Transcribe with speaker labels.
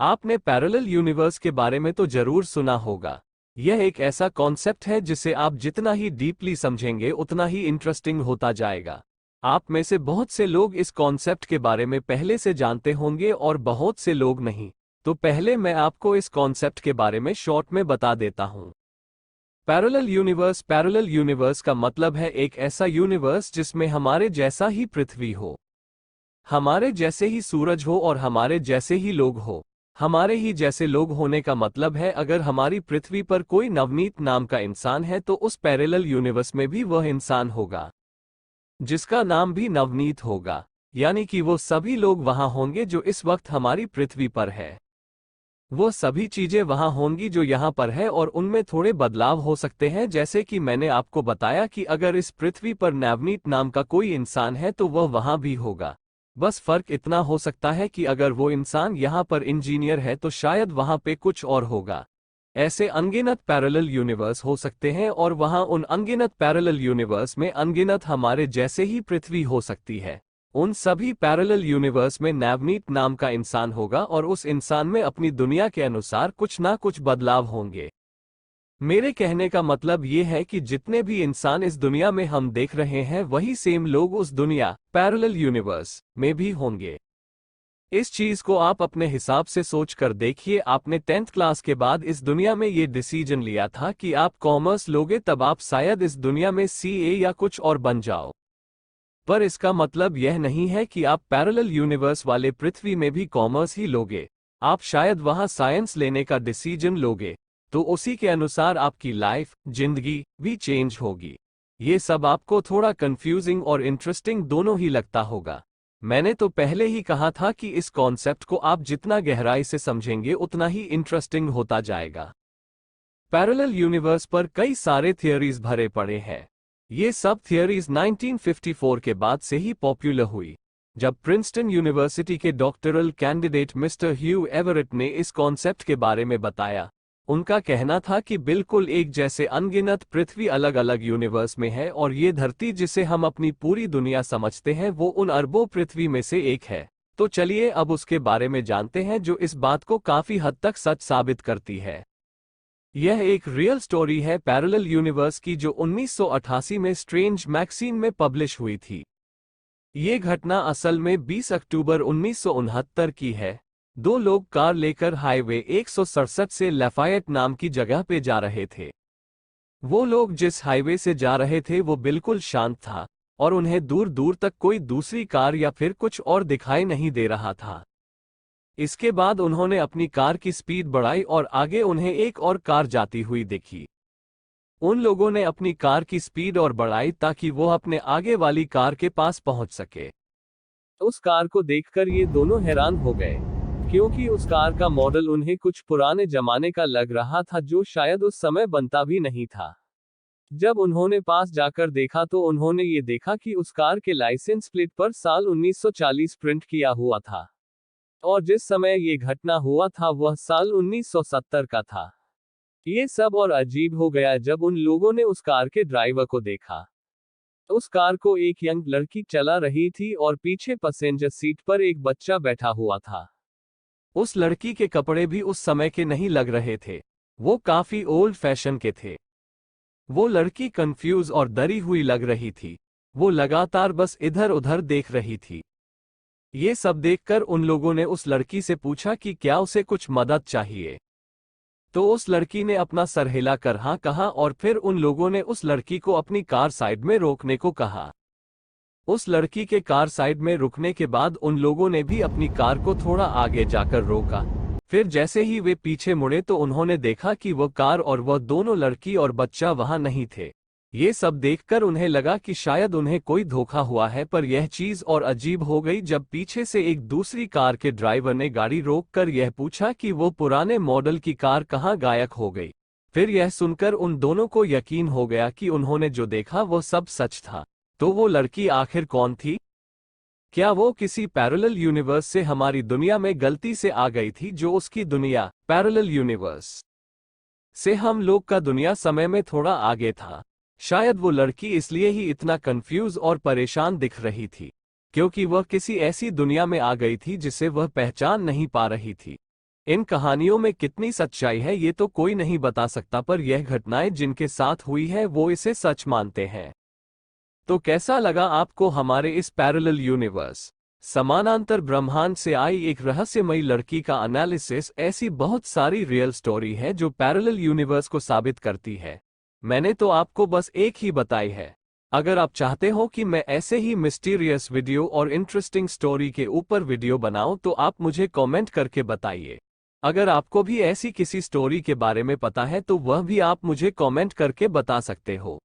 Speaker 1: आपने parallel universe के बारे में तो जरूर सुना होगा। यह एक ऐसा कॉन्सेप्ट है जिसे आप जितना ही डीपली समझेंगे उतना ही इंटरेस्टिंग होता जाएगा। आप में से बहुत से लोग इस कॉन्सेप्ट के बारे में पहले से जानते होंगे और बहुत से लोग नहीं। तो पहले मैं आपको इस कॉन्सेप्ट के बारे में शॉर्ट में बता देता हूं। पैरेलल यूनिवर्स का मतलब है एक ऐसा यूनिवर्स जिसमें हमारे जैसा ही पृथ्वी हो, हमारे जैसे ही सूरज हो और हमारे जैसे ही लोग हो। हमारे ही जैसे लोग होने का मतलब है अगर हमारी पृथ्वी पर कोई नवनीत नाम का इंसान है तो उस पैरेलल यूनिवर्स में भी वह इंसान होगा जिसका नाम भी नवनीत होगा, यानी कि वो सभी लोग वहां होंगे जो इस वक्त हमारी पृथ्वी पर है। वो सभी चीजें वहां होंगी जो यहां पर है और उनमें थोड़े बदलाव हो सकते हैं, जैसे कि मैंने आपको बताया कि अगर इस पृथ्वी पर नवनीत नाम का कोई इंसान है तो वह वहां भी होगा। बस फर्क इतना हो सकता है कि अगर वो इंसान यहां पर इंजीनियर है तो शायद वहां पे कुछ और होगा। ऐसे अनगिनत पैरेलल यूनिवर्स हो सकते हैं और वहां उन अनगिनत पैरेलल यूनिवर्स में अनगिनत हमारे जैसे ही पृथ्वी हो सकती है। उन सभी पैरेलल यूनिवर्स में नवनीत नाम का इंसान होगा और उस इंसान में अपनी दुनिया के अनुसार कुछ ना कुछ बदलाव होंगे। मेरे कहने का मतलब ये है कि जितने भी इंसान इस दुनिया में हम देख रहे हैं वही सेम लोग उस दुनिया पैरेलल यूनिवर्स में भी होंगे। इस चीज को आप अपने हिसाब से सोच कर देखिए। आपने 10th क्लास के बाद इस दुनिया में ये डिसीजन लिया था कि आप कॉमर्स लोगे, तब आप शायद इस दुनिया में सीए या कुछ और बन जाओ। पर इसका मतलब यह नहीं है कि आप पैरेलल यूनिवर्स वाले पृथ्वी में भी कॉमर्स ही लोगे। आप शायद वहां साइंस लेने का डिसीजन लोगे, तो उसी के अनुसार आपकी लाइफ, जिंदगी भी चेंज होगी। ये सब आपको थोड़ा कंफ्यूजिंग और इंटरेस्टिंग दोनों ही लगता होगा। मैंने तो पहले ही कहा था कि इस कॉन्सेप्ट को आप जितना गहराई से समझेंगे उतना ही इंटरेस्टिंग होता जाएगा। पैरेलल यूनिवर्स पर कई सारे थियरीज भरे पड़े हैं। ये सब थियरीज 1954 के बाद से ही पॉपुलर हुई, जब प्रिंसटन यूनिवर्सिटी के डॉक्टरल कैंडिडेट मिस्टर ह्यू एवरेट ने इस कॉन्सेप्ट के बारे में बताया। उनका कहना था कि बिल्कुल एक जैसे अनगिनत पृथ्वी अलग अलग यूनिवर्स में है और ये धरती जिसे हम अपनी पूरी दुनिया समझते हैं वो उन अरबों पृथ्वी में से एक है। तो चलिए अब उसके बारे में जानते हैं जो इस बात को काफी हद तक सच साबित करती है। यह एक रियल स्टोरी है पैरेलल यूनिवर्स की जो 1988 में स्ट्रेंज मैगजीन में पब्लिश हुई थी। ये घटना असल में 20 अक्टूबर 1969 की है। दो लोग कार लेकर हाईवे 167 से लैफायट नाम की जगह पे जा रहे थे। वो लोग जिस हाईवे से जा रहे थे वो बिल्कुल शांत था और उन्हें दूर दूर तक कोई दूसरी कार या फिर कुछ और दिखाई नहीं दे रहा था। इसके बाद उन्होंने अपनी कार की स्पीड बढ़ाई और आगे उन्हें एक और कार जाती हुई दिखी। उन लोगों ने अपनी कार की स्पीड और बढ़ाई ताकि वो अपने आगे वाली कार के पास पहुंच सके। उस कार को देखकर ये दोनों हैरान हो गए, क्योंकि उस कार का मॉडल उन्हें कुछ पुराने जमाने का लग रहा था जो शायद उस समय बनता भी नहीं था। जब उन्होंने पास जाकर देखा तो उन्होंने ये देखा कि उस कार के लाइसेंस प्लेट पर साल 1940 प्रिंट किया हुआ था और जिस समय ये घटना हुआ था वह साल 1970 का था। ये सब और अजीब हो गया जब उन लोगों ने उस कार के ड्राइवर को देखा। उस कार को एक यंग लड़की चला रही थी और पीछे पैसेंजर सीट पर एक बच्चा बैठा हुआ था। उस लड़की के कपड़े भी उस समय के नहीं लग रहे थे, वो काफी ओल्ड फैशन के थे। वो लड़की कंफ्यूज और डरी हुई लग रही थी। वो लगातार बस इधर उधर देख रही थी। ये सब देखकर उन लोगों ने उस लड़की से पूछा कि क्या उसे कुछ मदद चाहिए। तो उस लड़की ने अपना सर हिलाकर हाँ कहा और फिर उन लोगों ने उस लड़की को अपनी कार साइड में रोकने को कहा। उस लड़की के कार साइड में रुकने के बाद उन लोगों ने भी अपनी कार को थोड़ा आगे जाकर रोका। फिर जैसे ही वे पीछे मुड़े तो उन्होंने देखा कि वह कार और वह दोनों लड़की और बच्चा वहां नहीं थे। ये सब देखकर उन्हें लगा कि शायद उन्हें कोई धोखा हुआ है, पर यह चीज और अजीब हो गई जब पीछे से एक दूसरी कार के ड्राइवर ने गाड़ी रोककर यह पूछा कि वो पुराने मॉडल की कार कहाँ गायब हो गई। फिर यह सुनकर उन दोनों को यकीन हो गया कि उन्होंने जो देखा वो सब सच था। तो वो लड़की आखिर कौन थी? क्या वो किसी पैरेलल यूनिवर्स से हमारी दुनिया में गलती से आ गई थी जो उसकी दुनिया पैरेलल यूनिवर्स से हम लोग का दुनिया समय में थोड़ा आगे था? शायद वो लड़की इसलिए ही इतना कंफ्यूज और परेशान दिख रही थी क्योंकि वह किसी ऐसी दुनिया में आ गई थी जिसे वह पहचान नहीं पा रही थी। इन कहानियों में कितनी सच्चाई है ये तो कोई नहीं बता सकता, पर यह घटनाएं जिनके साथ हुई है वो इसे सच मानते हैं। तो कैसा लगा आपको हमारे इस पैरेलल यूनिवर्स, समानांतर ब्रह्मांड से आई एक रहस्यमयी लड़की का एनालिसिस? ऐसी बहुत सारी रियल स्टोरी है जो पैरेलल यूनिवर्स को साबित करती है। मैंने तो आपको बस एक ही बताई है। अगर आप चाहते हो कि मैं ऐसे ही मिस्टीरियस वीडियो और इंटरेस्टिंग स्टोरी के ऊपर वीडियो बनाऊं तो आप मुझे कमेंट करके बताइए। अगर आपको भी ऐसी किसी स्टोरी के बारे में पता है तो वह भी आप मुझे कमेंट करके बता सकते हो।